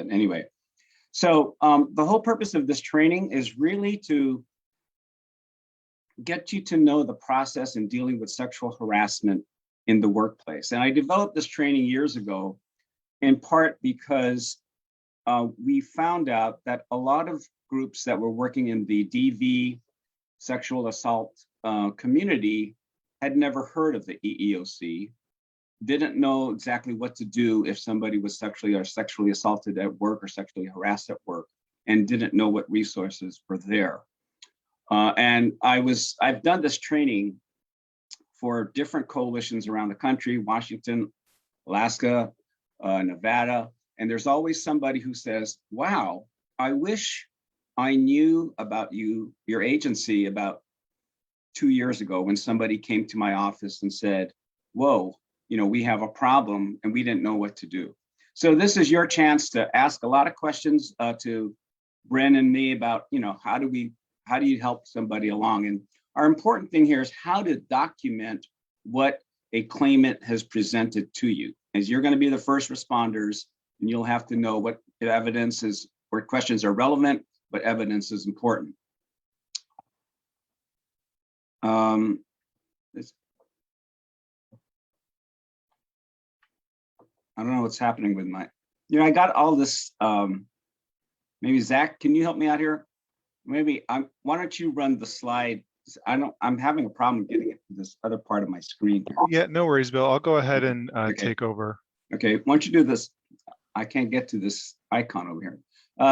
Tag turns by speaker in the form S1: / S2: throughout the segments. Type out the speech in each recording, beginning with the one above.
S1: but anyway. So the whole purpose of this training is really to get you to know the process in dealing with sexual harassment in the workplace. And I developed this training years ago, in part because we found out that a lot of groups that were working in the DV sexual assault community had never heard of the EEOC, didn't know exactly what to do if somebody was sexually assaulted at work or sexually harassed at work, and didn't know what resources were there. And I've done this training for different coalitions around the country, Washington, Alaska, Nevada, and there's always somebody who says, wow, I wish I knew about your agency about 2 years ago when somebody came to my office and said, whoa, we have a problem and we didn't know what to do. So this is your chance to ask a lot of questions to Bryn and me about, how do you help somebody along? And our important thing here is how to document what a claimant has presented to you, as you're going to be the first responders, and you'll have to know what evidence is, or questions are relevant, but evidence is important. I don't know what's happening with my, I got all this, maybe Zach, can you help me out here? Maybe why don't you run the slide? I'm having a problem getting it to this other part of my screen here.
S2: Yeah, no worries, Bill. I'll go ahead and
S1: Okay.
S2: take over.
S1: Okay, why don't you do this? I can't get to this icon over here.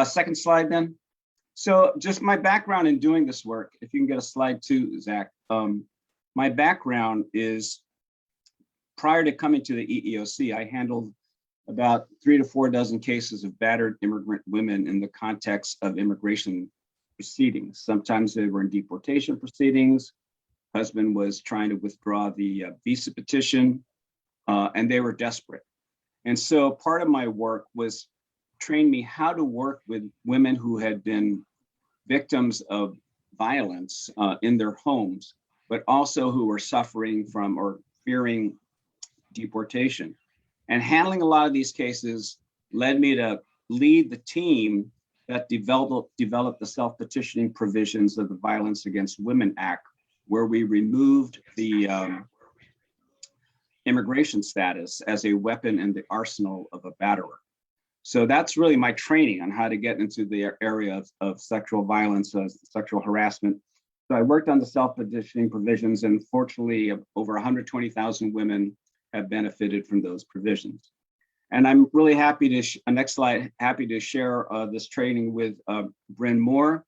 S1: Second slide then. So just my background in doing this work, if you can get a slide too, Zach. My background is, prior to coming to the EEOC, I handled about 3 to 4 dozen cases of battered immigrant women in the context of immigration proceedings. Sometimes they were in deportation proceedings. Husband was trying to withdraw the visa petition, and they were desperate. And so part of my work was train me how to work with women who had been victims of violence in their homes, but also who were suffering from or fearing deportation. And handling a lot of these cases led me to lead the team that developed the self-petitioning provisions of the Violence Against Women Act, where we removed the immigration status as a weapon in the arsenal of a batterer. So that's really my training on how to get into the area of sexual violence, sexual harassment. So I worked on the self-petitioning provisions, and fortunately over 120,000 women have benefited from those provisions. And I'm really happy to, next slide, happy to share this training with Bryn Moore.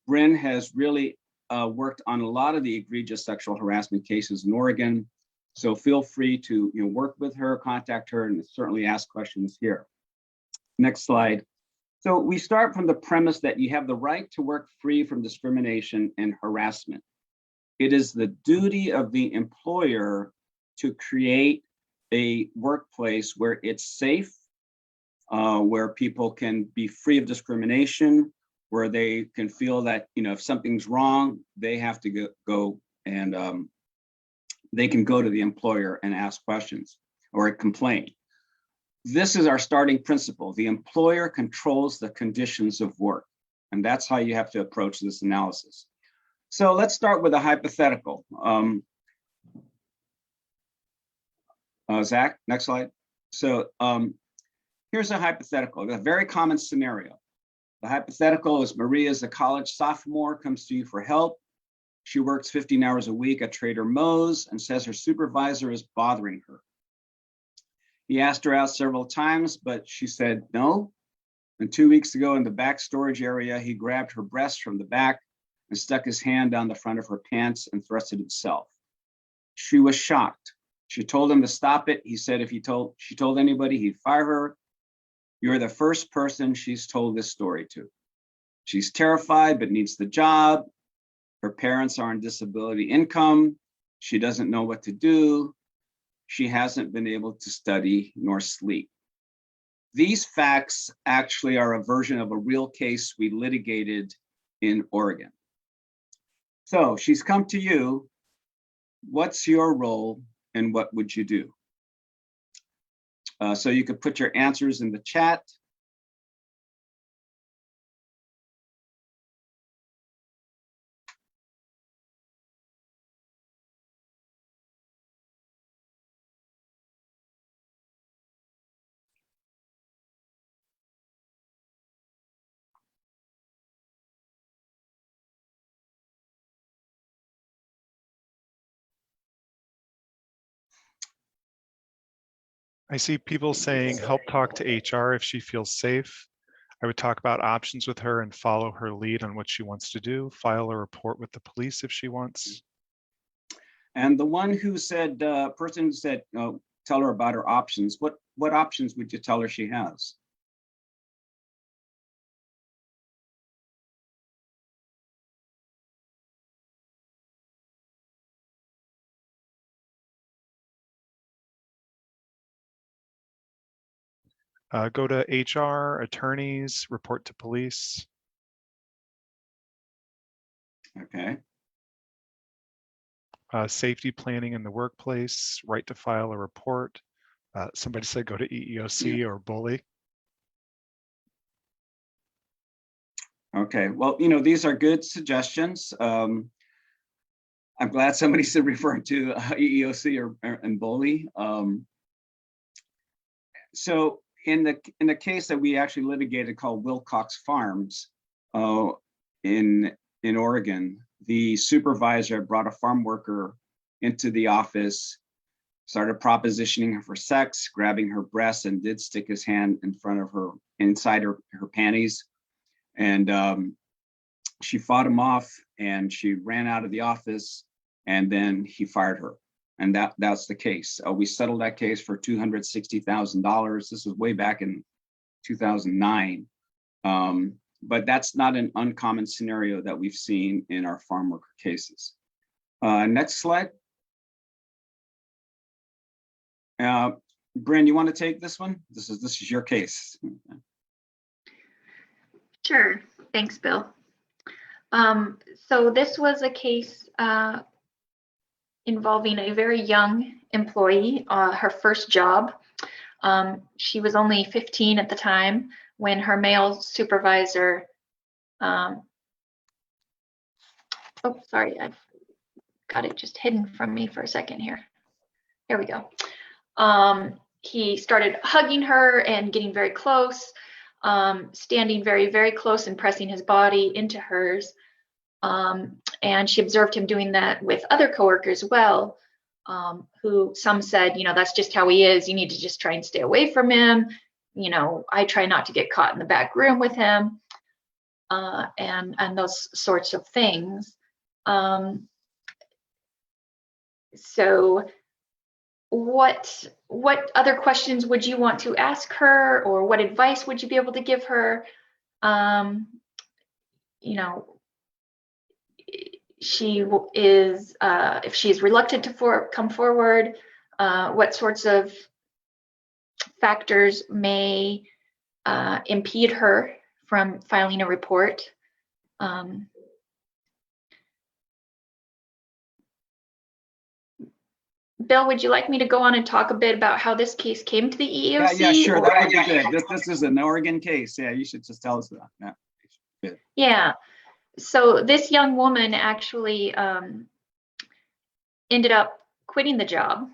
S1: Bryn has really worked on a lot of the egregious sexual harassment cases in Oregon. So feel free to work with her, contact her, and certainly ask questions here. Next slide. So we start from the premise that you have the right to work free from discrimination and harassment. It is the duty of the employer to create a workplace where it's safe, where people can be free of discrimination, where they can feel that if something's wrong, they have to go and they can go to the employer and ask questions or complain. This is our starting principle. The employer controls the conditions of work, and that's how you have to approach this analysis. So let's start with a hypothetical. Zach, next slide. So here's a hypothetical, a very common scenario. The hypothetical is Maria is a college sophomore, comes to you for help. She works 15 hours a week at Trader Moe's and says her supervisor is bothering her. He asked her out several times, but she said no. And 2 weeks ago in the back storage area, he grabbed her breast from the back and stuck his hand down the front of her pants and thrust it himself. She was shocked. She told him to stop it. He said if she told anybody, he'd fire her. You're the first person she's told this story to. She's terrified, but needs the job. Her parents are on disability income. She doesn't know what to do. She hasn't been able to study nor sleep. These facts actually are a version of a real case we litigated in Oregon. So she's come to you. What's your role and what would you do? So you could put your answers in the chat.
S2: I see people saying help talk to HR if she feels safe. I would talk about options with her and follow her lead on what she wants to do. File a report with the police if she wants.
S1: And the one who said, person who said, tell her about her options, what options would you tell her she has?
S2: Go to HR, attorneys, report to police.
S1: Okay.
S2: Safety planning in the workplace, right to file a report. Somebody said go to EEOC or bully.
S1: Okay, well, these are good suggestions. I'm glad somebody said referring to EEOC and bully. So in the case that we actually litigated called Wilcox Farms in Oregon, the supervisor brought a farm worker into the office, started propositioning her for sex, grabbing her breasts, and did stick his hand in front of her, inside her panties. And she fought him off, and she ran out of the office, and then he fired her. And that's the case. We settled that case for $260,000. This was way back in 2009. But that's not an uncommon scenario that we've seen in our farm worker cases. Next slide. Bryn, you want to take this one? This is your case.
S3: Sure. Thanks, Bill. So this was a case involving a very young employee, her first job. She was only 15 at the time when her male supervisor, oh, sorry, I've got it just hidden from me for a second here. Here we go. He started hugging her and getting very close, standing very, very close and pressing his body into hers. And she observed him doing that with other coworkers as well, who some said, that's just how he is. You need to just try and stay away from him. I try not to get caught in the back room with him, and those sorts of things. So what other questions would you want to ask her, or what advice would you be able to give her? She is, if she's reluctant to come forward, what sorts of factors may impede her from filing a report? Bill, would you like me to go on and talk a bit about how this case came to the EEOC?
S1: Yeah, sure, that would be good. This is an Oregon case. Yeah, you should just tell us that.
S3: Yeah. So this young woman actually ended up quitting the job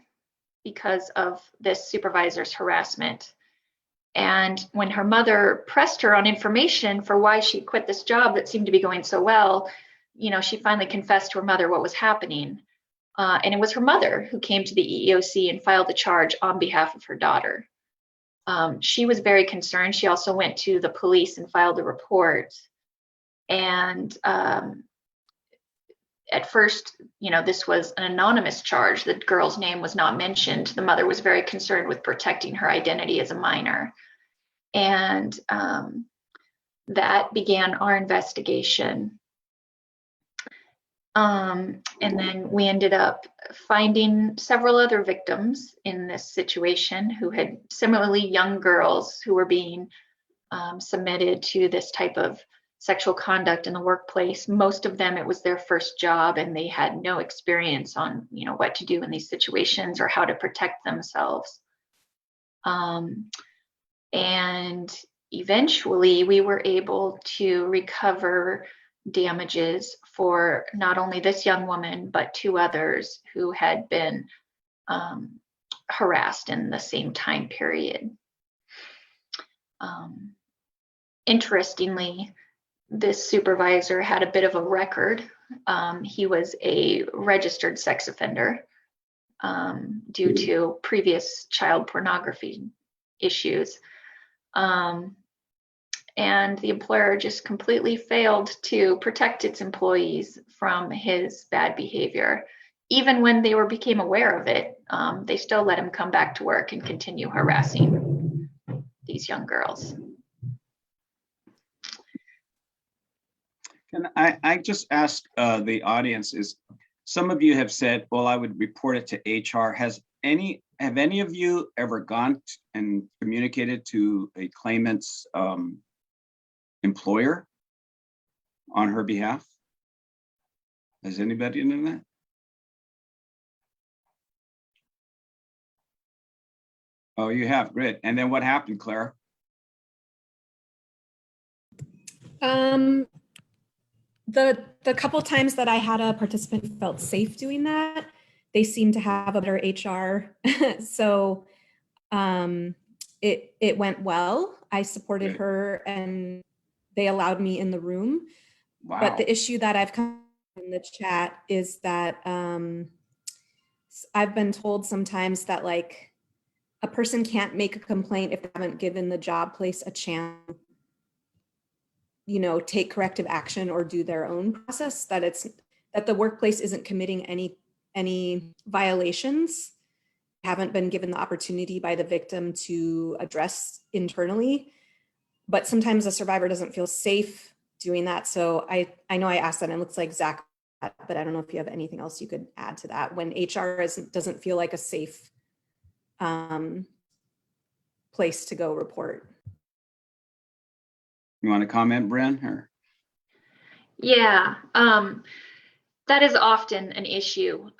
S3: because of this supervisor's harassment. And when her mother pressed her on information for why she quit this job that seemed to be going so well, she finally confessed to her mother what was happening. And it was her mother who came to the EEOC and filed a charge on behalf of her daughter. She was very concerned. She also went to the police and filed a report. And at first, this was an anonymous charge. The girl's name was not mentioned. The mother was very concerned with protecting her identity as a minor. And that began our investigation. And then we ended up finding several other victims in this situation who had similarly young girls who were being submitted to this type of sexual conduct in the workplace. Most of them, it was their first job and they had no experience on, what to do in these situations or how to protect themselves. And eventually we were able to recover damages for not only this young woman, but 2 others who had been harassed in the same time period. Interestingly, this supervisor had a bit of a record. He was a registered sex offender. due to previous child pornography issues. And the employer just completely failed to protect its employees from his bad behavior. Even when they became aware of it, they still let him come back to work and continue harassing these young girls.
S1: Can I just ask the audience, is some of you have said, well, I would report it to HR. Have any of you ever gone and communicated to a claimant's employer on her behalf? Has anybody done that? Oh, you have, great. And then what happened, Clara?
S4: The couple times that I had a participant felt safe doing that, they seem to have a better HR. So it went well. I supported
S1: Good.
S4: her and they allowed me in the room.
S1: Wow.
S4: But the issue that I've come in the chat is that I've been told sometimes that like a person can't make a complaint if they haven't given the job place a chance, you know, take corrective action or do their own process, that the workplace isn't committing any violations, haven't been given the opportunity by the victim to address internally. But sometimes the survivor doesn't feel safe doing that. So I know I asked that and it looks like Zach, but I don't know if you have anything else you could add to that when HR doesn't feel like a safe place to go report.
S1: You want to comment, Bren? Or?
S3: Yeah, that is often an issue.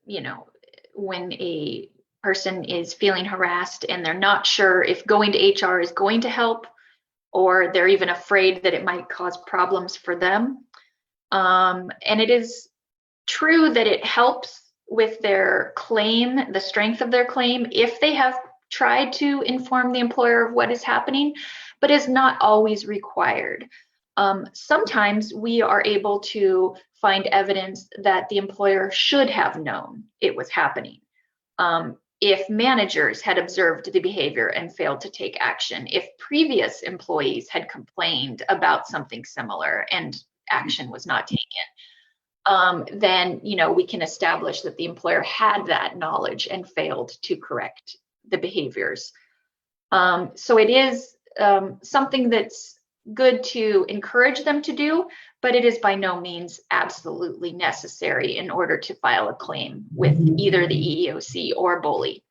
S3: You know, when a person is feeling harassed and they're not sure if going to HR is going to help, or they're even afraid that it might cause problems for them. And it is true that it helps with their claim, the strength of their claim, if they have tried to inform the employer of what is happening, but is not always required. Sometimes we are able to find evidence that the employer should have known it was happening. If managers had observed the behavior and failed to take action, if previous employees had complained about something similar and action was not taken, then we can establish that the employer had that knowledge and failed to correct the behaviors. So it is something that's good to encourage them to do, but it is by no means absolutely necessary in order to file a claim with either the EEOC or BOLI.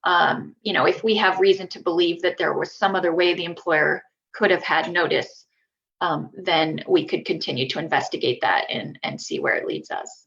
S3: If we have reason to believe that there was some other way the employer could have had notice, then we could continue to investigate that and see where it leads us.